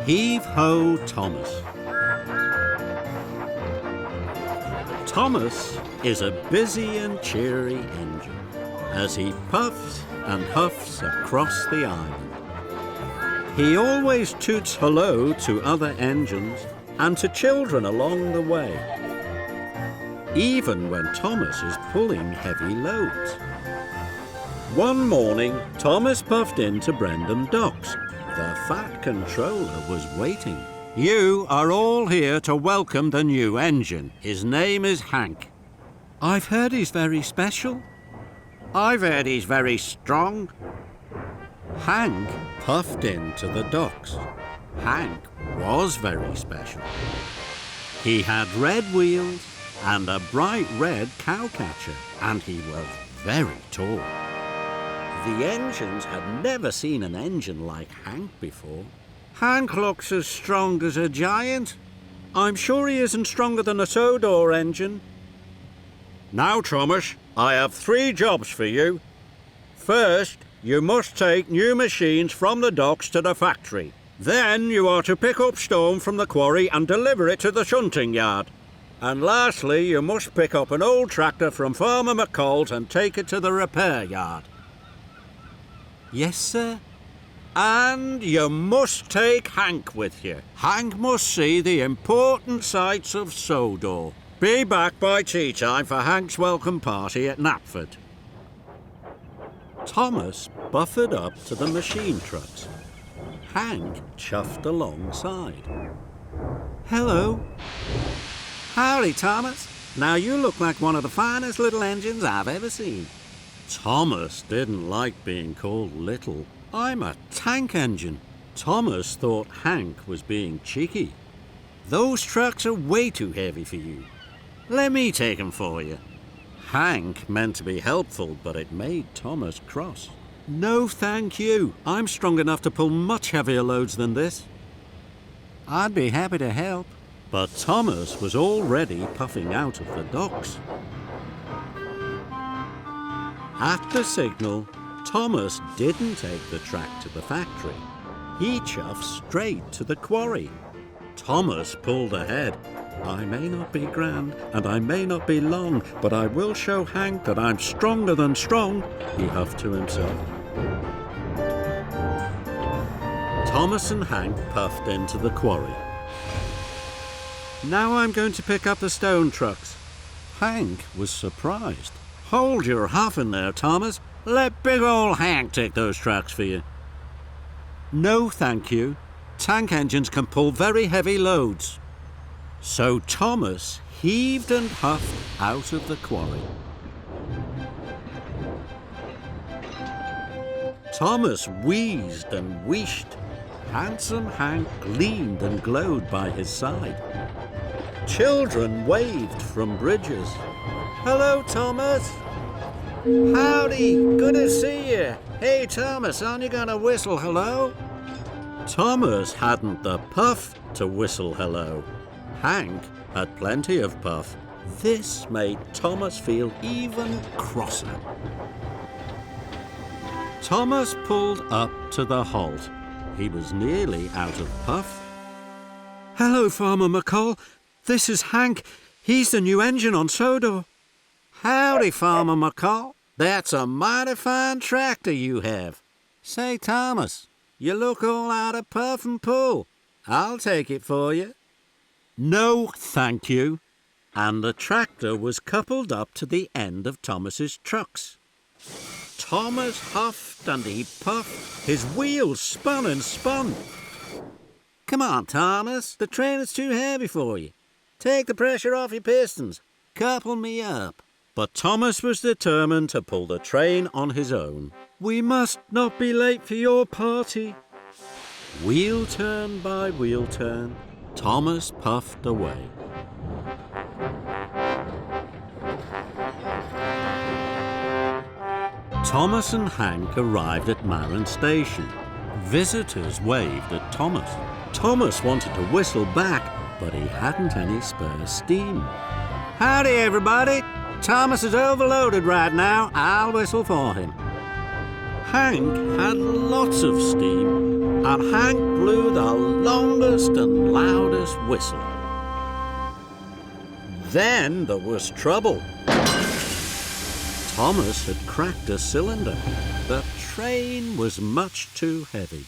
Heave Ho Thomas. Thomas is a busy and cheery engine as he puffs and huffs across the island. He always toots hello to other engines and to children along the way, even when Thomas is pulling heavy loads. One morning, Thomas puffed into Brendam Docks. The fat controller was waiting. You are all here to welcome the new engine. His name is Hank. I've heard he's very special. I've heard he's very strong. Hank puffed into the docks. Hank was very special. He had red wheels and a bright red cowcatcher, and he was very tall. The engines had never seen an engine like Hank before. Hank looks as strong as a giant. I'm sure he isn't stronger than a Sodor engine. Now, Thomas, I have 3 jobs for you. First, you must take new machines from the docks to the factory. Then you are to pick up stone from the quarry and deliver it to the shunting yard. And lastly, you must pick up an old tractor from Farmer McCall's and take it to the repair yard. Yes, sir. And you must take Hank with you. Hank must see the important sights of Sodor. Be back by tea time for Hank's welcome party at Knapford. Thomas buffered up to the machine trucks. Hank chuffed alongside. Hello. Howdy, Thomas. Now you look like one of the finest little engines I've ever seen. Thomas didn't like being called little. I'm a tank engine. Thomas thought Hank was being cheeky. Those trucks are way too heavy for you. Let me take them for you. Hank meant to be helpful, but it made Thomas cross. No, thank you. I'm strong enough to pull much heavier loads than this. I'd be happy to help. But Thomas was already puffing out of the docks. At the signal, Thomas didn't take the track to the factory. He chuffed straight to the quarry. Thomas pulled ahead. I may not be grand and I may not be long, but I will show Hank that I'm stronger than strong, he huffed to himself. Thomas and Hank puffed into the quarry. Now I'm going to pick up the stone trucks. Hank was surprised. Hold your huffing there, Thomas. Let big ol' Hank take those trucks for you. No, thank you. Tank engines can pull very heavy loads. So Thomas heaved and huffed out of the quarry. Thomas wheezed and wheeshed. Handsome Hank gleamed and glowed by his side. Children waved from bridges. Hello, Thomas. Howdy, good to see you. Hey, Thomas, aren't you gonna whistle hello? Thomas hadn't the puff to whistle hello. Hank had plenty of puff. This made Thomas feel even crosser. Thomas pulled up to the halt. He was nearly out of puff. Hello, Farmer McCall. This is Hank. He's the new engine on Sodor. Howdy, Farmer McCall. That's a mighty fine tractor you have. Say, Thomas, you look all out of puff and pull. I'll take it for you. No, thank you. And the tractor was coupled up to the end of Thomas's trucks. Thomas huffed and he puffed. His wheels spun and spun. Come on, Thomas. The train is too heavy for you. Take the pressure off your pistons. Couple me up. But Thomas was determined to pull the train on his own. We must not be late for your party. Wheel turn by wheel turn, Thomas puffed away. Thomas and Hank arrived at Marron Station. Visitors waved at Thomas. Thomas wanted to whistle back, but he hadn't any spare steam. Howdy, everybody. Thomas is overloaded right now. I'll whistle for him. Hank had lots of steam. and Hank blew the longest and loudest whistle. Then there was trouble. Thomas had cracked a cylinder. The train was much too heavy.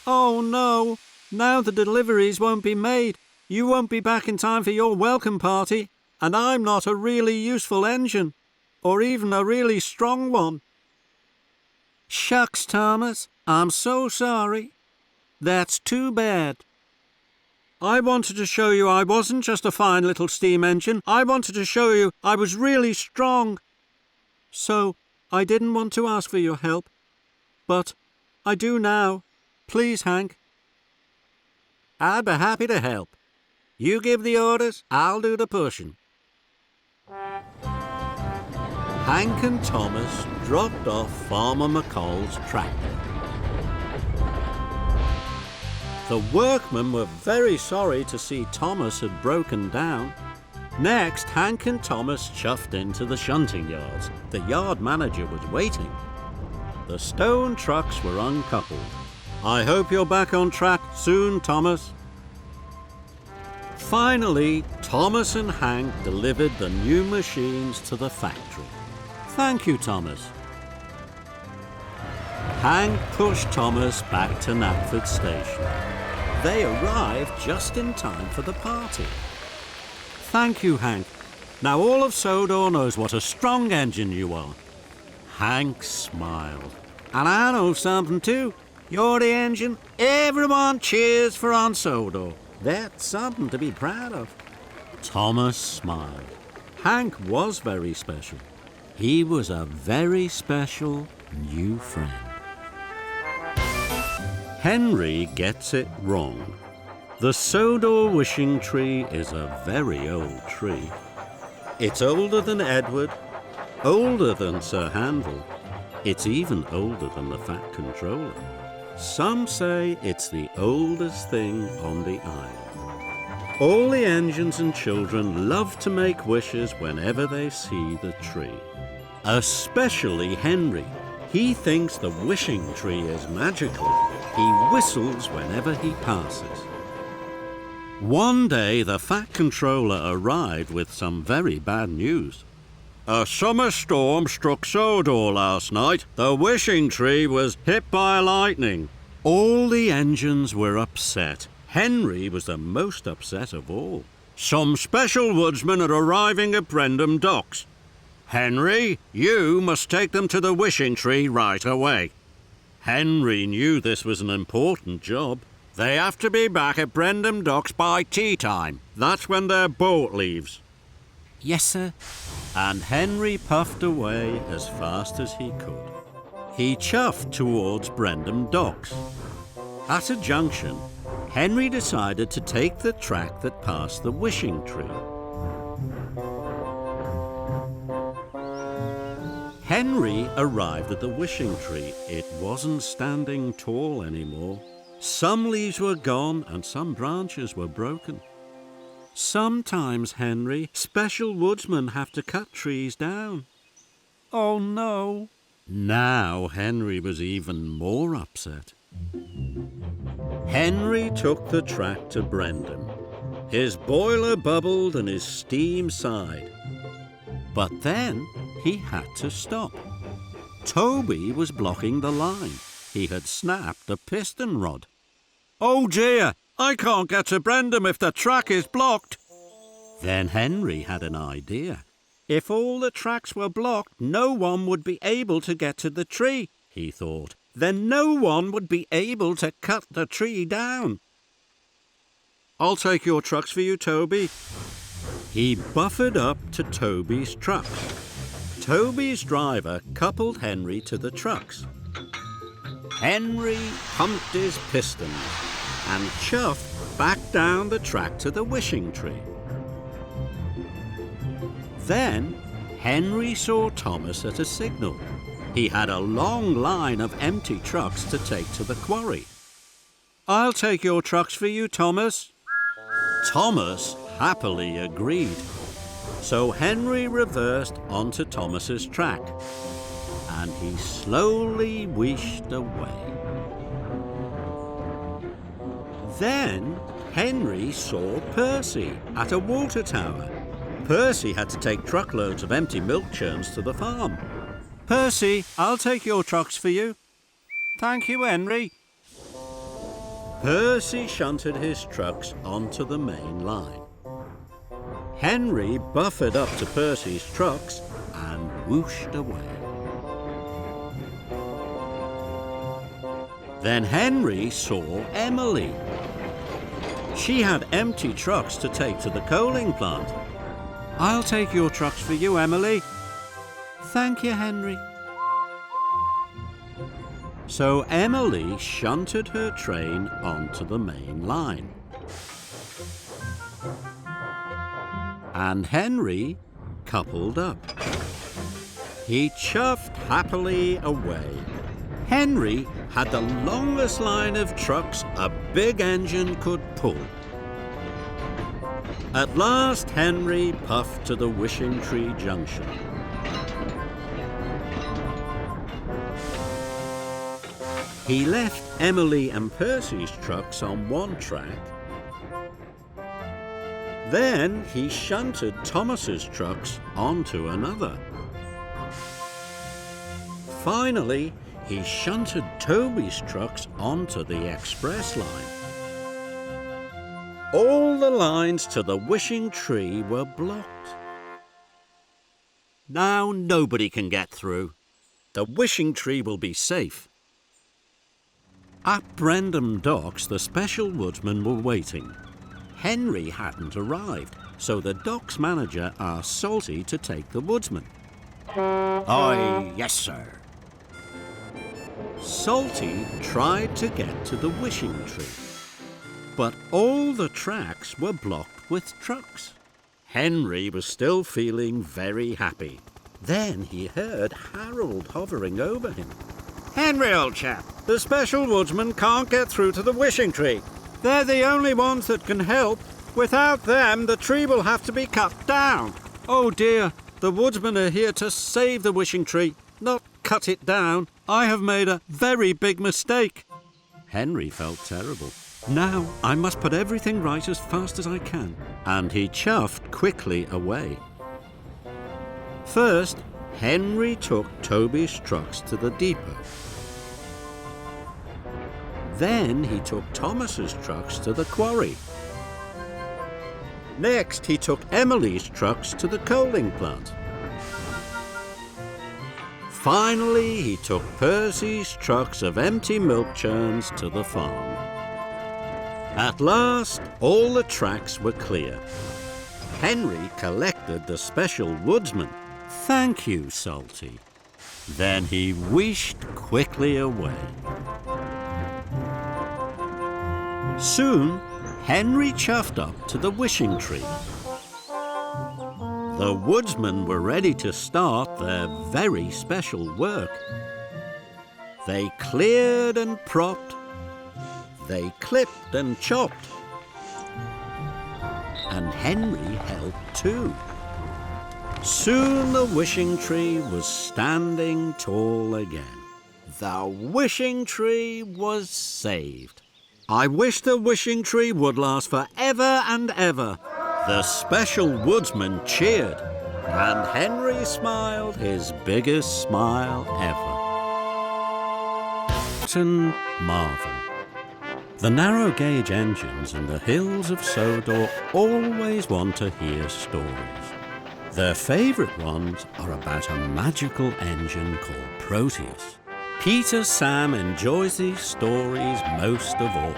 Oh no, now the deliveries won't be made. You won't be back in time for your welcome party, and I'm not a really useful engine, or even a really strong one. Shucks, Thomas, I'm so sorry. That's too bad. I wanted to show you I wasn't just a fine little steam engine. I wanted to show you I was really strong. So I didn't want to ask for your help, but I do now. Please, Hank. I'd be happy to help. You give the orders, I'll do the pushing. Hank and Thomas dropped off Farmer McColl's tractor. The workmen were very sorry to see Thomas had broken down. Next, Hank and Thomas chuffed into the shunting yards. The yard manager was waiting. The stone trucks were uncoupled. I hope you're back on track soon, Thomas. Finally, Thomas and Hank delivered the new machines to the factory. Thank you, Thomas. Hank pushed Thomas back to Knapford Station. They arrived just in time for the party. Thank you, Hank. Now all of Sodor knows what a strong engine you are. Hank smiled. And I know something too. You're the engine. Everyone cheers for on Sodor. That's something to be proud of. Thomas smiled. Hank was very special. He was a very special new friend. Henry gets it wrong. The Sodor wishing tree is a very old tree. It's older than Edward, older than Sir Handel. It's even older than the Fat Controller. Some say it's the oldest thing on the island. All the engines and children love to make wishes whenever they see the tree. Especially Henry. He thinks the wishing tree is magical. He whistles whenever he passes. One day, the Fat Controller arrived with some very bad news. A summer storm struck Sodor last night. The wishing tree was hit by lightning. All the engines were upset. Henry was the most upset of all. Some special woodsmen are arriving at Brendam Docks. Henry, you must take them to the wishing tree right away. Henry knew this was an important job. They have to be back at Brendam Docks by tea time. That's when their boat leaves. Yes, sir. And Henry puffed away as fast as he could. He chuffed towards Brendam Docks. At a junction, Henry decided to take the track that passed the wishing tree. Henry arrived at the wishing tree. It wasn't standing tall anymore. Some leaves were gone and some branches were broken. Sometimes, Henry, special woodsmen have to cut trees down. Oh, no. Now Henry was even more upset. Henry took the track to Brendam. His boiler bubbled and his steam sighed. But then he had to stop. Toby was blocking the line. He had snapped a piston rod. Oh dear, I can't get to Brendam if the track is blocked. Then Henry had an idea. If all the tracks were blocked, no one would be able to get to the tree, he thought. Then no one would be able to cut the tree down. I'll take your trucks for you, Toby. He buffered up to Toby's truck. Toby's driver coupled Henry to the trucks. Henry pumped his pistons and chuffed back down the track to the wishing tree. Then Henry saw Thomas at a signal. He had a long line of empty trucks to take to the quarry. I'll take your trucks for you, Thomas. Thomas happily agreed. So Henry reversed onto Thomas's track, and he slowly wheeshed away. Then Henry saw Percy at a water tower. Percy had to take truckloads of empty milk churns to the farm. Percy, I'll take your trucks for you. Thank you, Henry. Percy shunted his trucks onto the main line. Henry buffered up to Percy's trucks and whooshed away. Then Henry saw Emily. She had empty trucks to take to the coaling plant. I'll take your trucks for you, Emily. Thank you, Henry. So Emily shunted her train onto the main line. And Henry coupled up. He chuffed happily away. Henry had the longest line of trucks a big engine could pull. At last, Henry puffed to the Wishing Tree Junction. He left Emily and Percy's trucks on one track. Then he shunted Thomas's trucks onto another. Finally, he shunted Toby's trucks onto the express line. All the lines to the Wishing Tree were blocked. Now nobody can get through. The Wishing Tree will be safe. At Brendam Docks, the special woodsmen were waiting. Henry hadn't arrived, so the docks manager asked Salty to take the woodsman. Aye, yes, sir. Salty tried to get to the Wishing Tree, but all the tracks were blocked with trucks. Henry was still feeling very happy. Then he heard Harold hovering over him. Henry, old chap. The special woodsmen can't get through to the Wishing Tree. They're the only ones that can help. Without them, the tree will have to be cut down. Oh dear, the woodsmen are here to save the Wishing Tree, not cut it down. I have made a very big mistake. Henry felt terrible. Now I must put everything right as fast as I can. And he chuffed quickly away. First, Henry took Toby's trucks to the depot. Then he took Thomas's trucks to the quarry. Next, he took Emily's trucks to the coaling plant. Finally, he took Percy's trucks of empty milk churns to the farm. At last, all the tracks were clear. Henry collected the special woodsman. Thank you, Salty. Then he wheeshed quickly away. Soon, Henry chuffed up to the Wishing Tree. The woodsmen were ready to start their very special work. They cleared and propped. They clipped and chopped. And Henry helped too. Soon the Wishing Tree was standing tall again. The Wishing Tree was saved. I wish the Wishing Tree would last forever and ever. The special woodsman cheered, and Henry smiled his biggest smile ever. Captain Marvel. The narrow gauge engines in the hills of Sodor always want to hear stories. Their favourite ones are about a magical engine called Proteus. Peter Sam enjoys these stories most of all.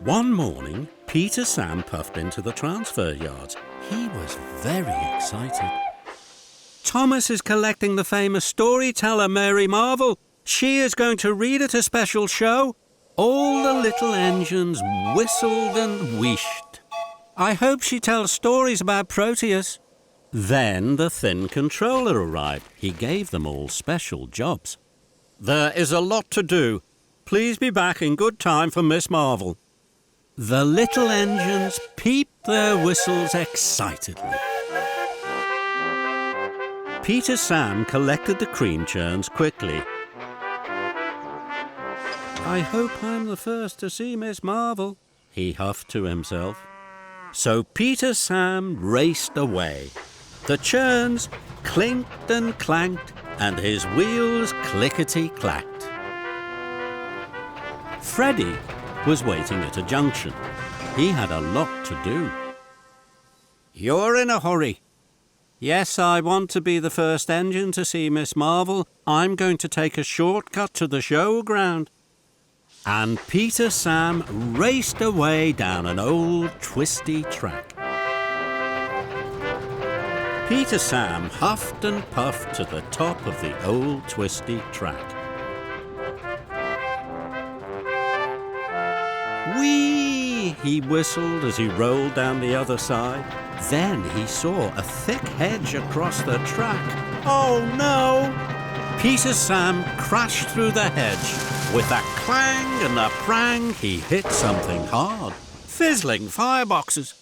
One morning, Peter Sam puffed into the transfer yards. He was very excited. Thomas is collecting the famous storyteller Mary Marvel. She is going to read at a special show. All the little engines whistled and wheeshed. I hope she tells stories about Proteus. Then the thin controller arrived. He gave them all special jobs. There is a lot to do. Please be back in good time for Miss Marvel. The little engines peeped their whistles excitedly. Peter Sam collected the cream churns quickly. I hope I'm the first to see Miss Marvel, he huffed to himself. So Peter Sam raced away. The churns clinked and clanked, and his wheels clickety-clacked. Freddy was waiting at a junction. He had a lot to do. You're in a hurry. Yes, I want to be the first engine to see Miss Marvel. I'm going to take a shortcut to the showground. And Peter Sam raced away down an old twisty track. Peter Sam huffed and puffed to the top of the old twisty track. Whee! He whistled as he rolled down the other side. Then he saw a thick hedge across the track. Oh no! Peter Sam crashed through the hedge. With a clang and a prang, he hit something hard. Fizzling fireboxes.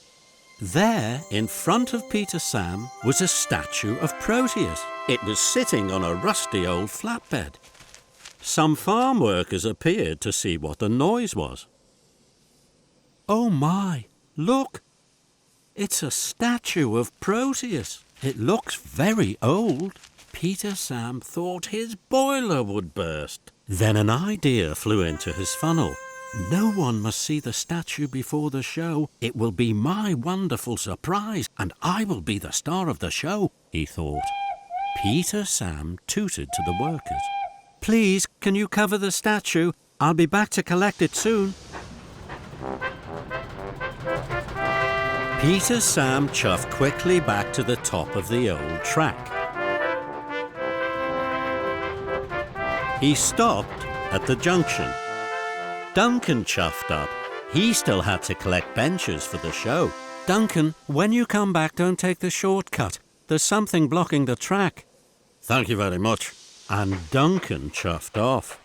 There, in front of Peter Sam, was a statue of Proteus. It was sitting on a rusty old flatbed. Some farm workers appeared to see what the noise was. Oh my, look! It's a statue of Proteus. It looks very old. Peter Sam thought his boiler would burst. Then an idea flew into his funnel. No one must see the statue before the show. It will be my wonderful surprise, and I will be the star of the show, he thought. Peter Sam tooted to the workers. Please, can you cover the statue? I'll be back to collect it soon. Peter Sam chuffed quickly back to the top of the old track. He stopped at the junction. Duncan chuffed up. He still had to collect benches for the show. Duncan, when you come back, don't take the shortcut. There's something blocking the track. Thank you very much. And Duncan chuffed off.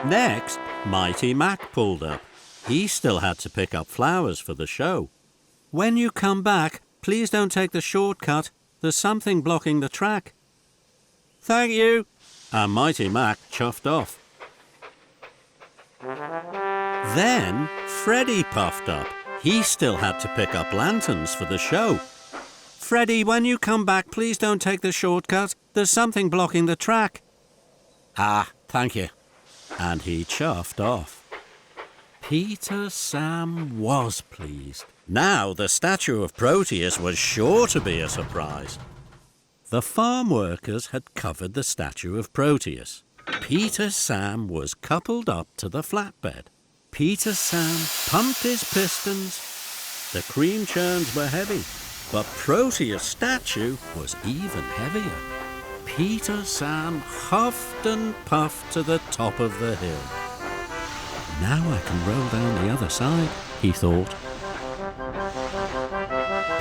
Next, Mighty Mac pulled up. He still had to pick up flowers for the show. When you come back, please don't take the shortcut. There's something blocking the track. Thank you. And Mighty Mac chuffed off. Then Freddy puffed up. He still had to pick up lanterns for the show. Freddy, when you come back, please don't take the shortcut. There's something blocking the track. Ah, thank you. And he chuffed off. Peter Sam was pleased. Now the statue of Proteus was sure to be a surprise. The farm workers had covered the statue of Proteus. Peter Sam was coupled up to the flatbed. Peter Sam pumped his pistons. The cream churns were heavy, but Proteus' statue was even heavier. Peter Sam huffed and puffed to the top of the hill. Now I can roll down the other side, he thought.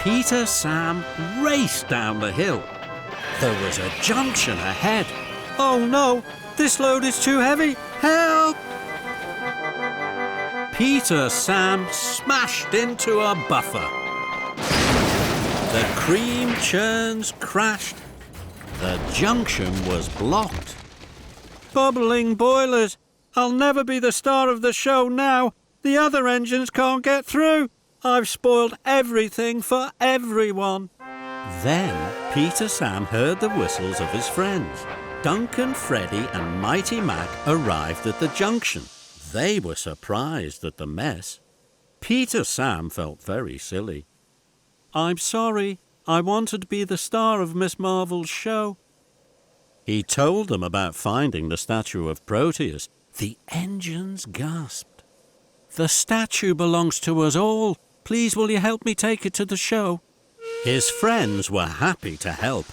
Peter Sam raced down the hill. There was a junction ahead. Oh no, this load is too heavy. Help! Peter Sam smashed into a buffer. The cream churns crashed. The junction was blocked. Bubbling boilers! I'll never be the star of the show now. The other engines can't get through. I've spoiled everything for everyone. Then Peter Sam heard the whistles of his friends. Duncan, Freddy and Mighty Mac arrived at the junction. They were surprised at the mess. Peter Sam felt very silly. I'm sorry. I wanted to be the star of Miss Marvel's show. He told them about finding the statue of Proteus. The engines gasped. The statue belongs to us all. Please, will you help me take it to the show? His friends were happy to help.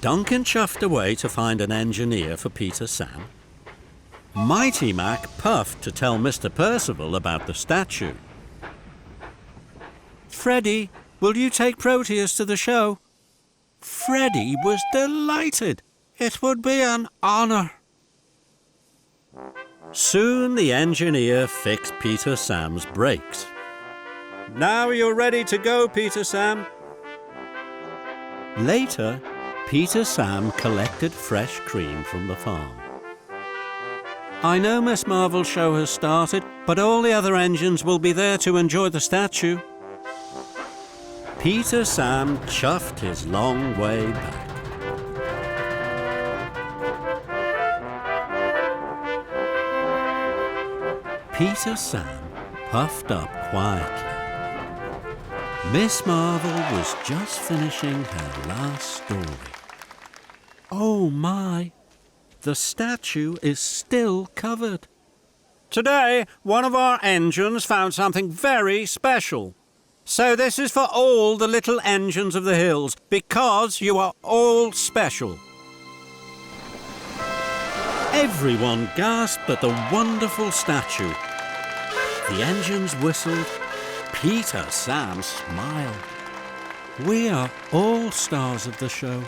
Duncan chuffed away to find an engineer for Peter Sam. Mighty Mac puffed to tell Mr. Percival about the statue. Freddy, will you take Proteus to the show? Freddy was delighted. It would be an honour. Soon the engineer fixed Peter Sam's brakes. Now you're ready to go, Peter Sam. Later, Peter Sam collected fresh cream from the farm. I know Miss Marvel's show has started, but all the other engines will be there to enjoy the statue. Peter Sam chuffed his long way back. Peter Sam puffed up quietly. Miss Marvel was just finishing her last story. Oh my! The statue is still covered. Today, one of our engines found something very special. So this is for all the little engines of the hills, because you are all special. Everyone gasped at the wonderful statue. The engines whistled. Peter Sam smiled. We are all stars of the show.